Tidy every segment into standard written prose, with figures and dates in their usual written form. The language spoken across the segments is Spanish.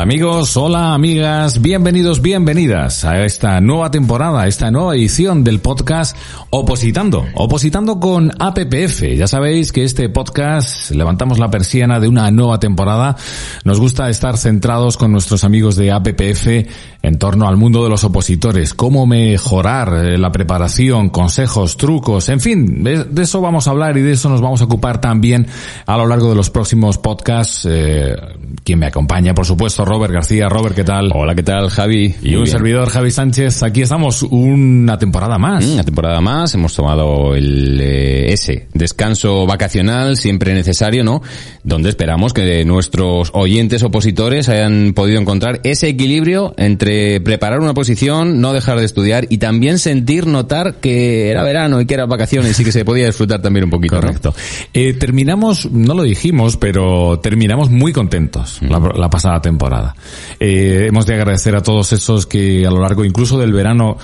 amigos, hola amigas, bienvenidos, bienvenidas a esta nueva temporada, a esta nueva edición del podcast Opositando con APPF. Ya sabéis que este podcast levantamos la persiana de una nueva temporada. Nos gusta estar centrados con nuestros amigos de APPF en torno al mundo de los opositores, cómo mejorar la preparación, consejos, trucos, en fin, de eso vamos a hablar y de eso nos vamos a ocupar también a lo largo de los próximos podcasts. Quien me acompaña, por supuesto, Robert García. Robert, ¿qué tal? Hola, ¿qué tal, Javi? Y un servidor, Javi Sánchez. Aquí estamos una temporada más. Una temporada más. Hemos tomado ese descanso vacacional siempre necesario, ¿no? Donde esperamos que nuestros oyentes opositores hayan podido encontrar ese equilibrio entre preparar una oposición, no dejar de estudiar y también notar que era verano y que eran vacaciones y que se podía disfrutar también un poquito. Correcto. ¿No? Terminamos, no lo dijimos, pero terminamos muy contentos la pasada temporada. Hemos de agradecer a todos esos que a lo largo incluso del verano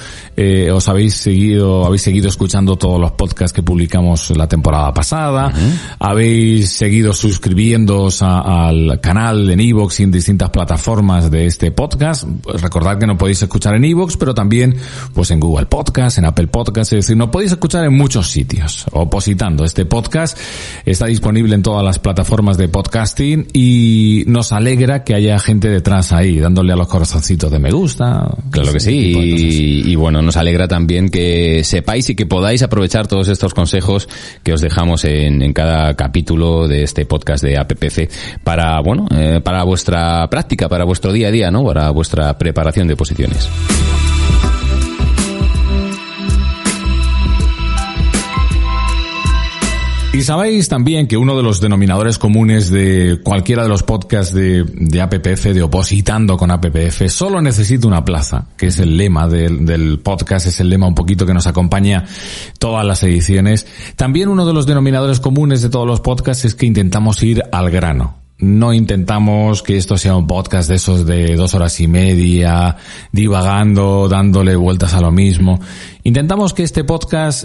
habéis seguido escuchando todos los podcasts que publicamos la temporada pasada, habéis seguido suscribiéndoos al canal en iVoox y en distintas plataformas de este podcast. Pues recordad que nos podéis escuchar en iVoox, pero también pues en Google Podcast, en Apple Podcast, es decir, nos podéis escuchar en muchos sitios. Opositando, este podcast está disponible en todas las plataformas de podcasting y nos alegra que haya gente detrás ahí, dándole a los corazoncitos de me gusta. Claro que sí, y bueno, nos alegra también que sepáis y que podáis aprovechar todos estos consejos que os dejamos en cada capítulo de este podcast de APPF para vuestra práctica, para vuestro día a día, ¿no? Para vuestra preparación de oposiciones. Y sabéis también que uno de los denominadores comunes de cualquiera de los podcasts de APPF, de Opositando con APPF, solo necesita una plaza, que es el lema del podcast, es el lema un poquito que nos acompaña todas las ediciones. También uno de los denominadores comunes de todos los podcasts es que intentamos ir al grano. No intentamos que esto sea un podcast de esos de 2 horas y media, divagando, dándole vueltas a lo mismo. Intentamos que este podcast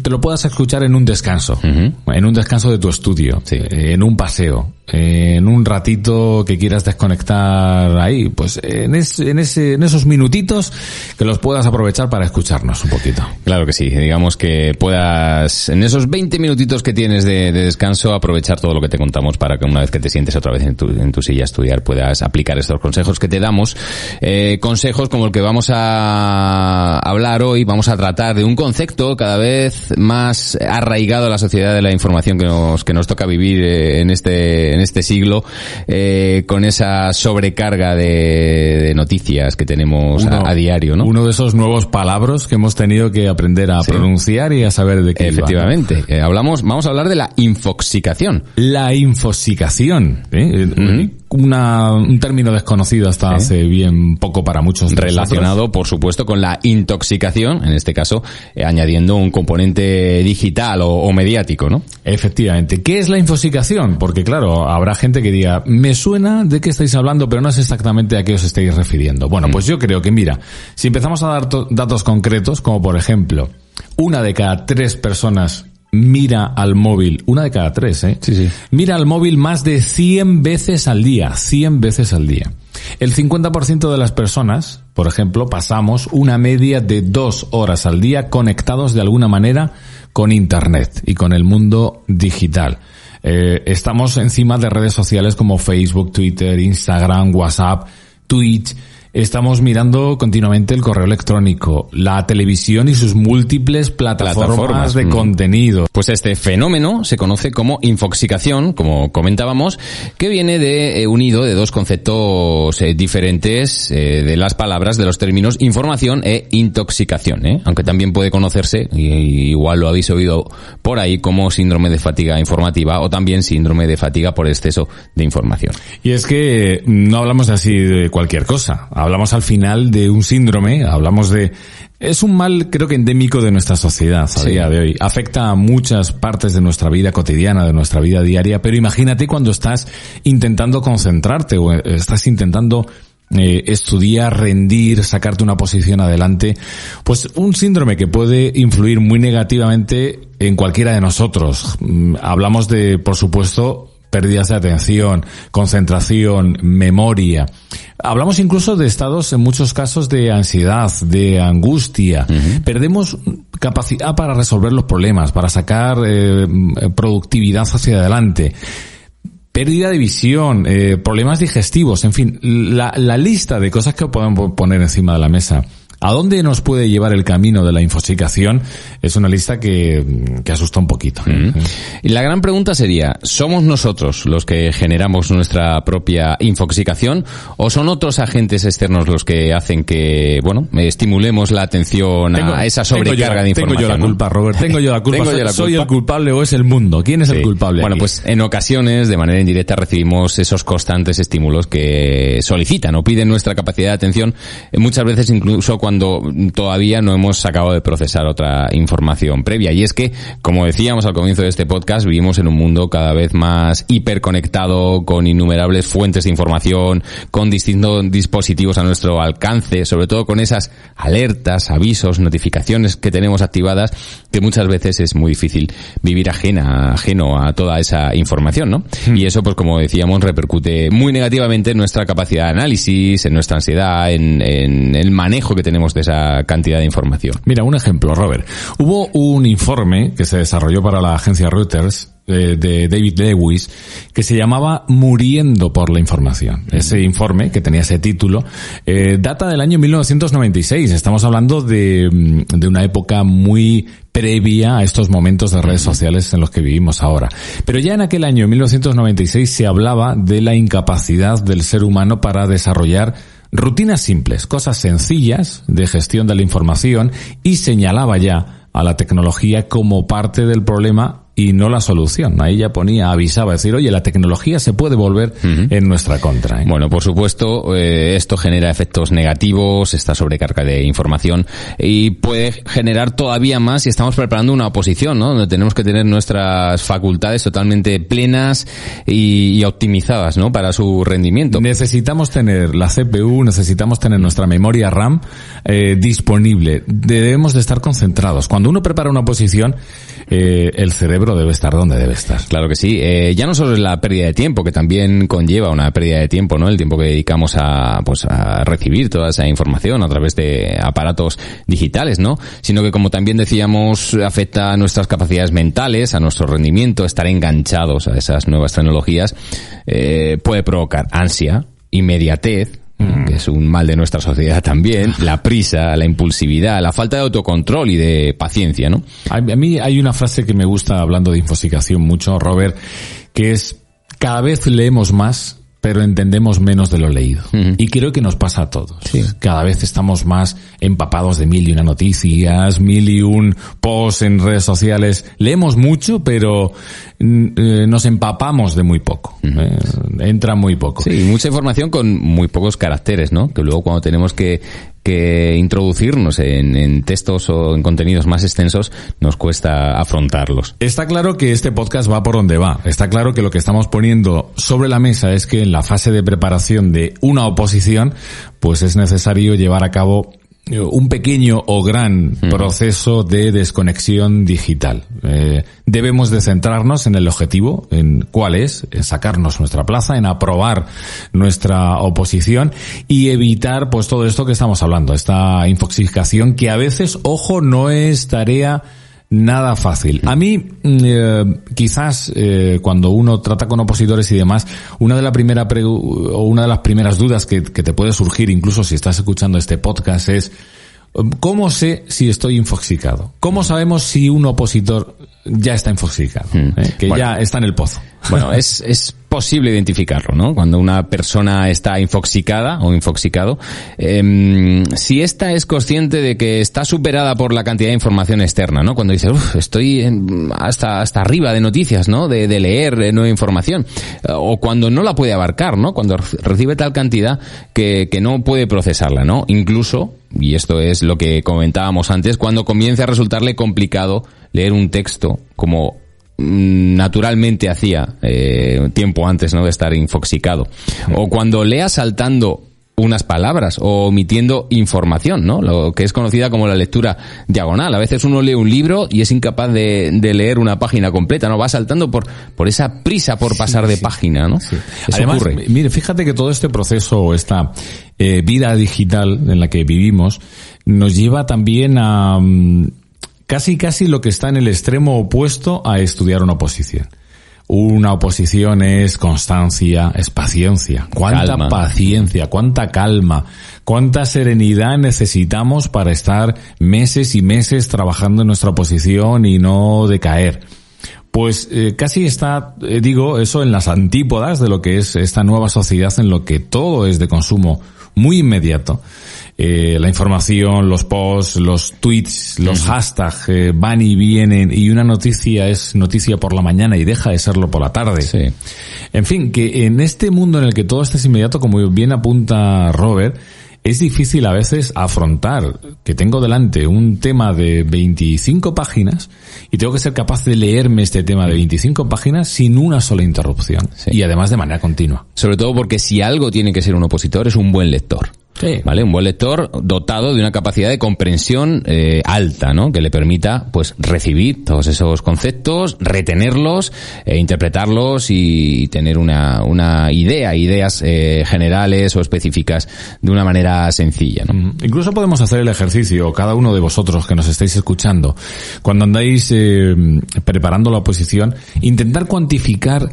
te lo puedas escuchar en un descanso, en un descanso de tu estudio, en un paseo, en un ratito que quieras desconectar ahí, pues en esos minutitos que los puedas aprovechar para escucharnos un poquito. Claro que sí, digamos que puedas en esos 20 minutitos que tienes de descanso aprovechar todo lo que te contamos para que una vez que te sientes otra vez en tu silla a estudiar puedas aplicar estos consejos que te damos, consejos como el que vamos a hablar hoy. Vamos a tratar de un concepto cada vez más arraigado a la sociedad de la información que nos toca vivir en este siglo, con esa sobrecarga de noticias que tenemos a diario, ¿no? Uno de esos nuevos palabras que hemos tenido que aprender a pronunciar y a saber de qué efectivamente iba, ¿no? Vamos a hablar de la infoxicación. La infoxicación, un término desconocido hasta hace bien poco para muchos. Relacionado, por supuesto, con la intoxicación, en este caso, añadiendo un componente digital o mediático, ¿no? Efectivamente. ¿Qué es la infoxicación? Porque, claro, habrá gente que diga, me suena de qué estáis hablando, pero no sé exactamente a qué os estáis refiriendo. Bueno, pues yo creo que, mira, si empezamos a dar datos concretos, como por ejemplo, 1 de cada 3 personas mira al móvil, 1 de cada 3, Sí. Mira al móvil más de 100 veces al día, 100 veces al día. El 50% de las personas, por ejemplo, pasamos una media de 2 horas al día conectados de alguna manera con Internet y con el mundo digital. Estamos encima de redes sociales como Facebook, Twitter, Instagram, WhatsApp, Twitch. Estamos mirando continuamente el correo electrónico, la televisión y sus múltiples plataformas de contenido. Pues este fenómeno se conoce como infoxicación, como comentábamos, que viene unido de 2 conceptos diferentes de las palabras, de los términos información e intoxicación, aunque también puede conocerse, y igual lo habéis oído por ahí, como síndrome de fatiga informativa o también síndrome de fatiga por exceso de información. Y es que no hablamos así de cualquier cosa. Hablamos al final de un síndrome, es un mal creo que endémico de nuestra sociedad a día de hoy. Afecta a muchas partes de nuestra vida cotidiana, de nuestra vida diaria, pero imagínate cuando estás intentando concentrarte o estás intentando estudiar, rendir, sacarte una posición adelante, pues un síndrome que puede influir muy negativamente en cualquiera de nosotros. Hablamos de, por supuesto, pérdidas de atención, concentración, memoria. Hablamos incluso de estados, en muchos casos, de ansiedad, de angustia. Perdemos capacidad para resolver los problemas, para sacar productividad hacia adelante. Pérdida de visión, problemas digestivos, en fin, la lista de cosas que podemos poner encima de la mesa. ¿A dónde nos puede llevar el camino de la infoxicación? Es una lista que asusta un poquito. Y la gran pregunta sería, ¿somos nosotros los que generamos nuestra propia infoxicación o son otros agentes externos los que hacen que, estimulemos la atención a esa sobrecarga de información? Tengo yo la culpa, Robert. Tengo yo la culpa. ¿Soy el culpable o es el mundo? ¿Quién es el culpable? Bueno, pues en ocasiones, de manera indirecta, recibimos esos constantes estímulos que solicitan o piden nuestra capacidad de atención, muchas veces incluso cuando todavía no hemos acabado de procesar otra información previa. Y es que, como decíamos al comienzo de este podcast, vivimos en un mundo cada vez más hiperconectado, con innumerables fuentes de información, con distintos dispositivos a nuestro alcance, sobre todo con esas alertas, avisos, notificaciones que tenemos activadas, que muchas veces es muy difícil vivir ajeno a toda esa información, ¿no? Y eso, pues como decíamos, repercute muy negativamente en nuestra capacidad de análisis, en nuestra ansiedad, en el manejo que tenemos de esa cantidad de información. Mira, un ejemplo, Robert. Hubo un informe que se desarrolló para la agencia Reuters de David Lewis que se llamaba Muriendo por la información. Ese informe, que tenía ese título, data del año 1996. Estamos hablando de una época muy previa a estos momentos de redes sociales en los que vivimos ahora. Pero ya en aquel año, 1996, se hablaba de la incapacidad del ser humano para desarrollar rutinas simples, cosas sencillas de gestión de la información, y señalaba ya a la tecnología como parte del problema y no la solución. Ahí ya avisaba, decir, oye, la tecnología se puede volver en nuestra contra. Bueno, por supuesto, esto genera efectos negativos, esta sobrecarga de información, y puede generar todavía más si estamos preparando una oposición, ¿no? Donde tenemos que tener nuestras facultades totalmente plenas y optimizadas, ¿no? Para su rendimiento. Necesitamos tener la CPU, necesitamos tener nuestra memoria RAM disponible. Debemos de estar concentrados. Cuando uno prepara una oposición, el cerebro debe estar donde debe estar. Claro que sí. Ya no solo es la pérdida de tiempo, que también conlleva una pérdida de tiempo, ¿no? El tiempo que dedicamos a recibir toda esa información a través de aparatos digitales, ¿no? Sino que, como también decíamos, afecta a nuestras capacidades mentales, a nuestro rendimiento. Estar enganchados a esas nuevas tecnologías puede provocar ansia, inmediatez, que es un mal de nuestra sociedad también, la prisa, la impulsividad, la falta de autocontrol y de paciencia, ¿no? A mí hay una frase que me gusta, hablando de infoxicación mucho, Robert, que es: cada vez leemos más, pero entendemos menos de lo leído. Y creo que nos pasa a todos. Sí. Cada vez estamos más empapados de 1001 noticias, 1001 posts en redes sociales. Leemos mucho, pero nos empapamos de muy poco. Entra muy poco. Sí, mucha información con muy pocos caracteres, ¿no? Que luego, cuando tenemos que introducirnos en textos o en contenidos más extensos, nos cuesta afrontarlos. Está claro que este podcast va por donde va. Está claro que lo que estamos poniendo sobre la mesa es que en la fase de preparación de una oposición, pues es necesario llevar a cabo un pequeño o gran proceso de desconexión digital. Debemos de centrarnos en el objetivo, en cuál es, en sacarnos nuestra plaza, en aprobar nuestra oposición y evitar pues todo esto que estamos hablando, esta infoxicación que a veces, ojo, no es tarea nada fácil. A mí, quizás, cuando uno trata con opositores y demás, una de las primeras dudas que te puede surgir, incluso si estás escuchando este podcast, es: ¿cómo sé si estoy infoxicado? ¿Cómo sabemos si un opositor ya está infoxicado? Ya está en el pozo. Bueno, es posible identificarlo, ¿no? Cuando una persona está infoxicada o infoxicado, si ésta es consciente de que está superada por la cantidad de información externa, ¿no? Cuando dice, estoy hasta arriba de noticias, ¿no? De leer nueva información. O cuando no la puede abarcar, ¿no? Cuando recibe tal cantidad que no puede procesarla, ¿no? Incluso, y esto es lo que comentábamos antes, cuando comienza a resultarle complicado leer un texto como naturalmente hacía tiempo antes, ¿no? De estar infoxicado. O cuando lea saltando unas palabras o omitiendo información, ¿no? Lo que es conocida como la lectura diagonal. A veces uno lee un libro y es incapaz de leer una página completa, ¿no? Va saltando por esa prisa por pasar de página, ¿no? Sí. Eso además, ocurre. Mire, fíjate que todo este proceso, esta vida digital en la que vivimos, nos lleva también a casi lo que está en el extremo opuesto a estudiar una oposición. Una oposición es constancia, es paciencia. ¿Cuánta paciencia, cuánta calma, cuánta serenidad necesitamos para estar meses y meses trabajando en nuestra oposición y no decaer? Pues casi está, eso en las antípodas de lo que es esta nueva sociedad en lo que todo es de consumo muy inmediato. La información, los posts, los tweets, los hashtags van y vienen, y una noticia es noticia por la mañana y deja de serlo por la tarde. Sí. En fin, que en este mundo en el que todo esto es inmediato, como bien apunta Robert, es difícil a veces afrontar que tengo delante un tema de 25 páginas y tengo que ser capaz de leerme este tema de 25 páginas sin una sola interrupción. Sí. Y además de manera continua. Sobre todo porque si algo tiene que ser un opositor es un buen lector. Sí. ¿Vale? Un buen lector dotado de una capacidad de comprensión alta, ¿no? Que le permita, pues, recibir todos esos conceptos, retenerlos, interpretarlos y tener ideas generales o específicas de una manera sencilla, ¿no? Incluso podemos hacer el ejercicio, cada uno de vosotros que nos estáis escuchando, cuando andáis preparando la oposición, intentar cuantificar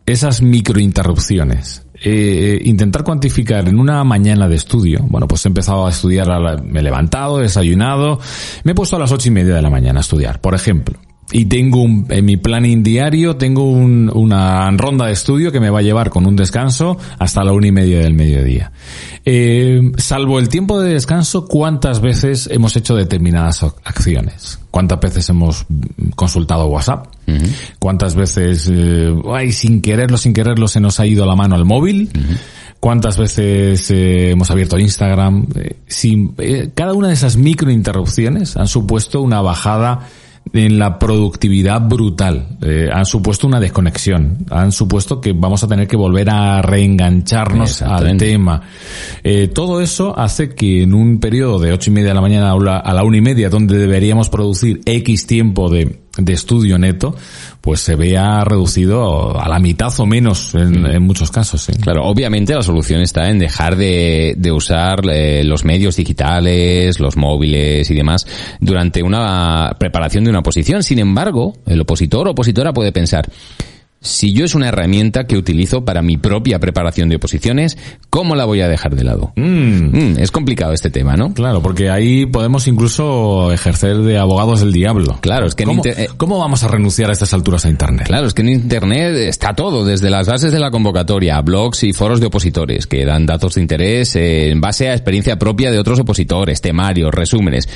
esas microinterrupciones. Intentar cuantificar en una mañana de estudio. Bueno, pues he empezado a estudiar, me he levantado, he desayunado, me he puesto a las 8:30 de la mañana a estudiar, por ejemplo. Y tengo en mi planning diario, tengo una ronda de estudio que me va a llevar con un descanso hasta la 1:30 del mediodía. Salvo el tiempo de descanso, ¿cuántas veces hemos hecho determinadas acciones? ¿Cuántas veces hemos consultado WhatsApp? ¿Cuántas veces, sin quererlo, se nos ha ido la mano al móvil? ¿Cuántas veces hemos abierto Instagram? Cada una de esas microinterrupciones han supuesto una bajada en la productividad brutal, han supuesto una desconexión, han supuesto que vamos a tener que volver a reengancharnos al tema. Todo eso hace que en un periodo de 8:30 de la mañana a la 1:30, donde deberíamos producir X tiempo de estudio neto, pues se vea reducido a la mitad o menos en muchos casos. ¿Sí? Claro, obviamente la solución está en dejar de usar los medios digitales, los móviles y demás durante una preparación de una oposición. Sin embargo, el opositor o opositora puede pensar: si yo es una herramienta que utilizo para mi propia preparación de oposiciones, ¿cómo la voy a dejar de lado? Es complicado este tema, ¿no? Claro, porque ahí podemos incluso ejercer de abogados del diablo. Claro, es que ¿Cómo vamos a renunciar a estas alturas a Internet? Claro, es que en Internet está todo, desde las bases de la convocatoria, blogs y foros de opositores que dan datos de interés en base a experiencia propia de otros opositores, temarios, resúmenes,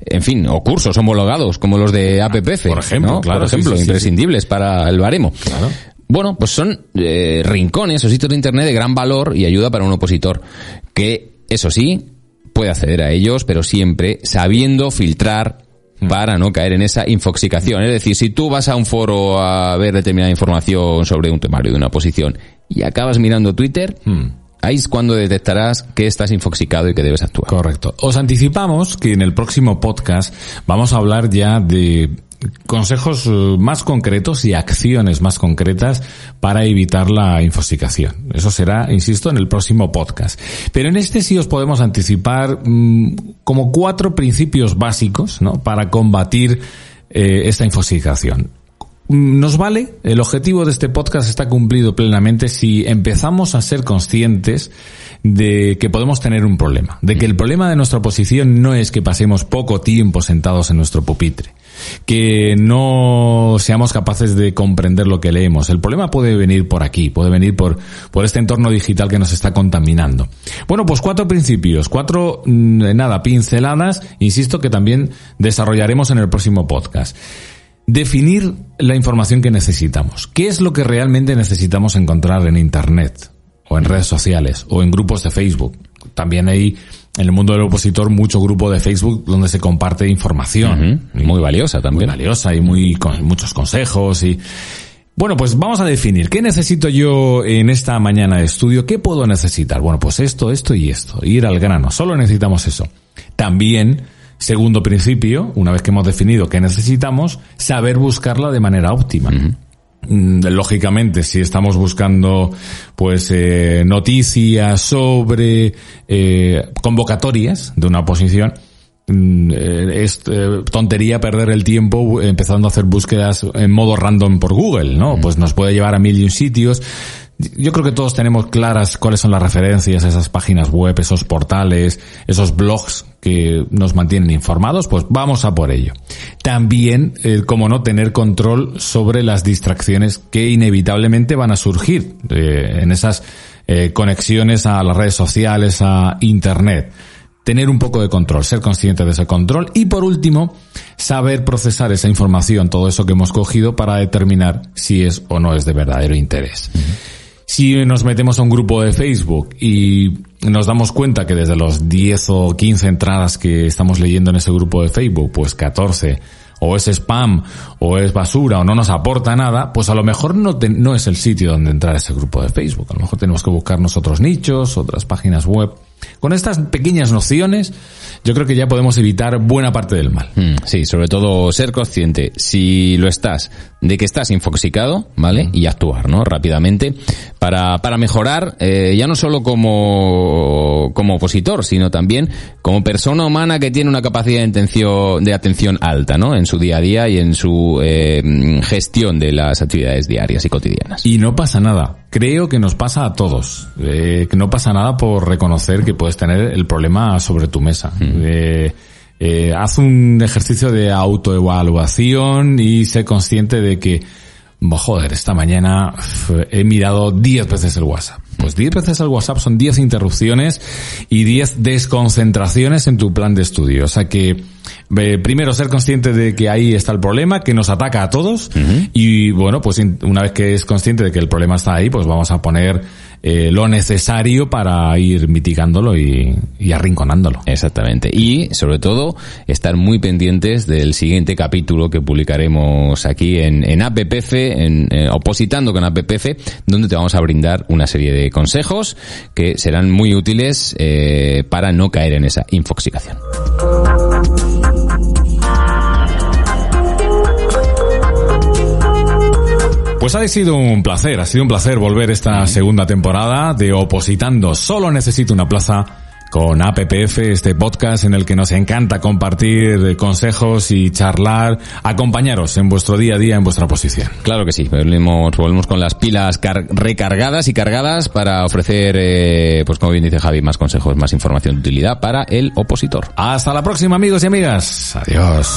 en fin, o cursos homologados como los de APPF, por ejemplo, ¿no? Claro, por ejemplo, imprescindibles para el baremo. Claro. Bueno, pues son rincones o sitios de Internet de gran valor y ayuda para un opositor que, eso sí, puede acceder a ellos, pero siempre sabiendo filtrar para no caer en esa infoxicación. Es decir, si tú vas a un foro a ver determinada información sobre un temario de una oposición y acabas mirando Twitter, ahí es cuando detectarás que estás infoxicado y que debes actuar. Correcto. Os anticipamos que en el próximo podcast vamos a hablar ya de consejos más concretos y acciones más concretas para evitar la infoxicación. Eso será, insisto, en el próximo podcast. Pero en este sí os podemos anticipar como 4 principios básicos, ¿no?, para combatir esta infoxicación. Nos vale, el objetivo de este podcast está cumplido plenamente si empezamos a ser conscientes de que podemos tener un problema, de que el problema de nuestra oposición no es que pasemos poco tiempo sentados en nuestro pupitre, que no seamos capaces de comprender lo que leemos. El problema puede venir por aquí, puede venir por este entorno digital que nos está contaminando. Bueno, pues 4 principios, 4 pinceladas, insisto, que también desarrollaremos en el próximo podcast. Definir la información que necesitamos. ¿Qué es lo que realmente necesitamos encontrar en Internet? O en redes sociales, o en grupos de Facebook. También hay, en el mundo del opositor, mucho grupo de Facebook donde se comparte información. Muy valiosa también. Muy valiosa y con muchos consejos. Bueno, pues vamos a definir. ¿Qué necesito yo en esta mañana de estudio? ¿Qué puedo necesitar? Bueno, pues esto y esto. Ir al grano. Solo necesitamos eso. También, segundo principio, una vez que hemos definido qué necesitamos, saber buscarla de manera óptima. Lógicamente, si estamos buscando pues noticias sobre convocatorias de una oposición, es tontería perder el tiempo empezando a hacer búsquedas en modo random por Google, ¿no? Pues nos puede llevar a 1000 sitios. Yo creo que todos tenemos claras cuáles son las referencias, esas páginas web, esos portales, esos blogs que nos mantienen informados, pues vamos a por ello. También, como no, tener control sobre las distracciones que inevitablemente van a surgir en esas conexiones a las redes sociales, a Internet. Tener un poco de control, ser consciente de ese control y, por último, saber procesar esa información, todo eso que hemos cogido, para determinar si es o no es de verdadero interés. Si nos metemos a un grupo de Facebook y nos damos cuenta que desde los 10 o 15 entradas que estamos leyendo en ese grupo de Facebook, pues 14 o es spam o es basura o no nos aporta nada, pues a lo mejor no es el sitio donde entrar a ese grupo de Facebook. A lo mejor tenemos que buscarnos otros nichos, otras páginas web. Con estas pequeñas nociones, yo creo que ya podemos evitar buena parte del mal. Sí, sobre todo ser consciente, si lo estás, de que estás infoxicado, ¿vale? Y actuar, ¿no? Rápidamente, para mejorar, ya no solo como opositor, sino también como persona humana que tiene una capacidad de atención alta, ¿no? En su día a día y en su gestión de las actividades diarias y cotidianas. Y no pasa nada. Creo que nos pasa a todos. Que no pasa nada por reconocer que puedes tener el problema sobre tu mesa. Haz un ejercicio de autoevaluación y sé consciente de que, joder, esta mañana he mirado 10 veces el WhatsApp. Pues 10 veces el WhatsApp son 10 interrupciones y 10 desconcentraciones en tu plan de estudio. O sea que, primero, ser consciente de que ahí está el problema, que nos ataca a todos. Y bueno, pues una vez que es consciente de que el problema está ahí, pues vamos a poner lo necesario para ir mitigándolo y arrinconándolo. Exactamente. Y, sobre todo, estar muy pendientes del siguiente capítulo que publicaremos aquí en APPF, Opositando con APPF, donde te vamos a brindar una serie de consejos que serán muy útiles para no caer en esa infoxicación. Pues ha sido un placer volver esta segunda temporada de Opositando. Solo necesito una plaza con APPF, este podcast en el que nos encanta compartir consejos y charlar, acompañaros en vuestro día a día, en vuestra oposición. Claro que sí, volvemos con las pilas recargadas y cargadas para ofrecer, pues como bien dice Javi, más consejos, más información de utilidad para el opositor. Hasta la próxima, amigos y amigas. Adiós.